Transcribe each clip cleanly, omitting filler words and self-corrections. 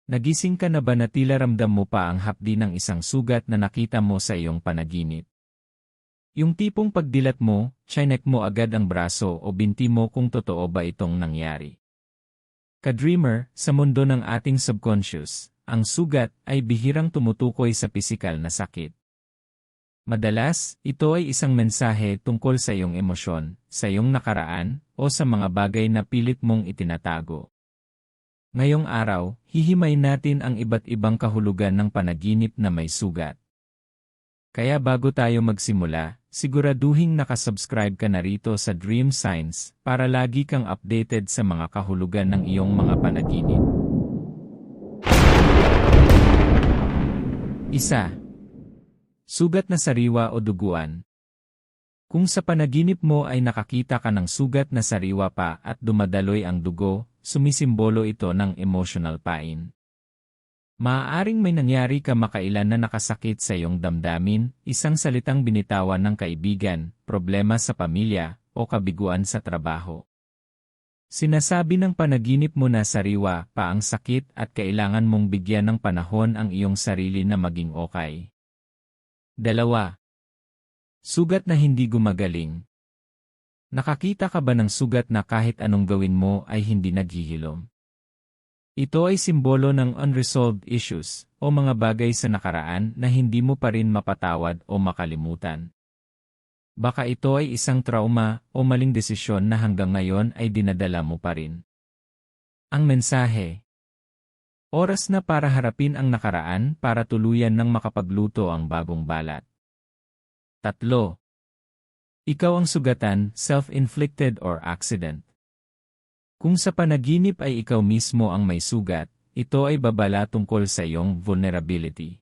Nagising ka na ba na tila ramdam mo pa ang hapdi ng isang sugat na nakita mo sa iyong panaginip? Yung tipong pagdilat mo, chinek mo agad ang braso o binti mo kung totoo ba itong nangyari. Ka-dreamer, sa mundo ng ating subconscious, ang sugat ay bihirang tumutukoy sa pisikal na sakit. Madalas, ito ay isang mensahe tungkol sa iyong emosyon, sa iyong nakaraan, o sa mga bagay na pilit mong itinatago. Ngayong araw, hihimayin natin ang iba't ibang kahulugan ng panaginip na may sugat. Kaya bago tayo magsimula, siguraduhing nakasubscribe ka na rito sa Dream Signs para lagi kang updated sa mga kahulugan ng iyong mga panaginip. 1. Sugat na sariwa o duguan. Kung sa panaginip mo ay nakakita ka ng sugat na sariwa pa at dumadaloy ang dugo, sumisimbolo ito ng emotional pain. Maaaring may nangyari ka makailan na nakasakit sa iyong damdamin, isang salitang binitawan ng kaibigan, problema sa pamilya, o kabiguan sa trabaho. Sinasabi ng panaginip mo na sariwa pa ang sakit at kailangan mong bigyan ng panahon ang iyong sarili na maging okay. 2. Sugat na hindi gumagaling. Nakakita ka ba ng sugat na kahit anong gawin mo ay hindi naghihilom? Ito ay simbolo ng unresolved issues o mga bagay sa nakaraan na hindi mo pa rin mapatawad o makalimutan. Baka ito ay isang trauma o maling desisyon na hanggang ngayon ay dinadala mo pa rin. Ang mensahe: oras na para harapin ang nakaraan para tuluyan ng makapagluto ang bagong balat. 3. Ikaw ang sugatan, self-inflicted or accident. Kung sa panaginip ay ikaw mismo ang may sugat, ito ay babala tungkol sa iyong vulnerability.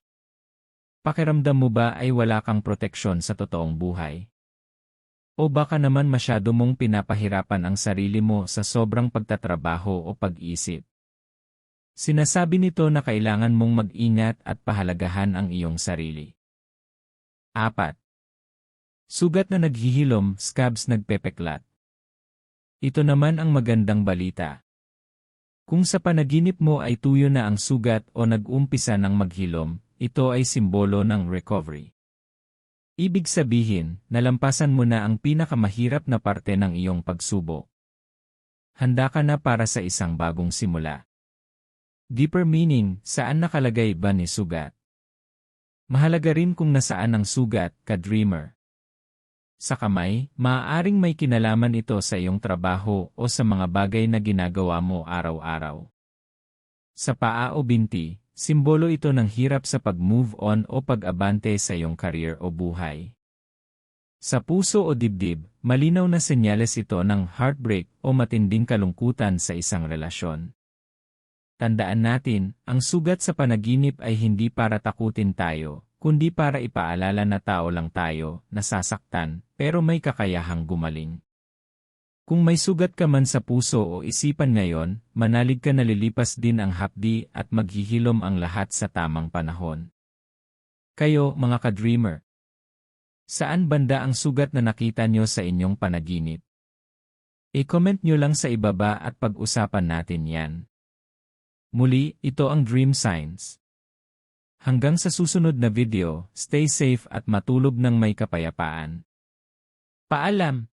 Pakiramdam mo ba ay wala kang proteksyon sa totoong buhay? O baka naman masyado mong pinapahirapan ang sarili mo sa sobrang pagtatrabaho o pag-isip? Sinasabi nito na kailangan mong mag-ingat at pahalagahan ang iyong sarili. 4. Sugat na naghihilom, scabs nagpepeklat. Ito naman ang magandang balita. Kung sa panaginip mo ay tuyo na ang sugat o nag-umpisa ng maghilom, ito ay simbolo ng recovery. Ibig sabihin, nalampasan mo na ang pinakamahirap na parte ng iyong pagsubok. Handa ka na para sa isang bagong simula. Deeper meaning, saan nakalagay ba ni sugat? Mahalaga rin kung nasaan ang sugat, ka-dreamer. Sa kamay, maaaring may kinalaman ito sa iyong trabaho o sa mga bagay na ginagawa mo araw-araw. Sa paa o binti, simbolo ito ng hirap sa pag-move on o pag-abante sa iyong career o buhay. Sa puso o dibdib, malinaw na senyales ito ng heartbreak o matinding kalungkutan sa isang relasyon. Tandaan natin, ang sugat sa panaginip ay hindi para takutin tayo, kundi para ipaalala na tao lang tayo, nasasaktan, pero may kakayahang gumaling. Kung may sugat ka man sa puso o isipan ngayon, manalig ka na lilipas din ang hapdi at maghihilom ang lahat sa tamang panahon. Kayo, mga ka-dreamer, saan banda ang sugat na nakita nyo sa inyong panaginip? I-comment nyo lang sa ibaba at pag-usapan natin yan. Muli, ito ang Dream Signs. Hanggang sa susunod na video, stay safe at matulog ng may kapayapaan. Paalam!